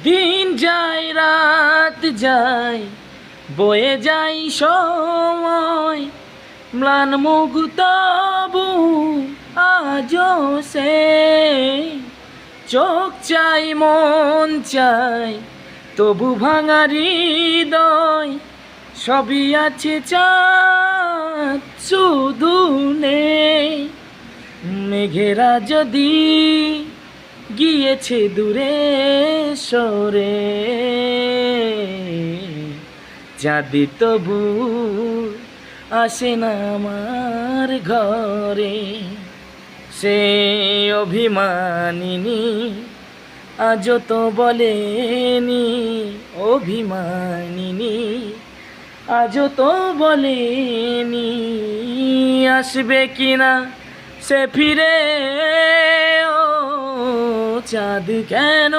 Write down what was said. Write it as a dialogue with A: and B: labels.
A: দিন যায় রাত যায়, বয়ে যায় সময়, ম্লান মুখ তবু আজও সে, চোখ চাই মন চাই তবু ভাঙা হৃদয়, সবই আছে চাঁদ শুধু নেই। মেঘেরা যদি গিয়েছে দূরে সরে, চাঁদি তবু আসে না আমার ঘরে। সে অভিমানিনী আজও তো বলেনি, অভিমানিনী আজও তো বলেনি, আসবে কিনা সে ফিরে। ও চাঁদ কেন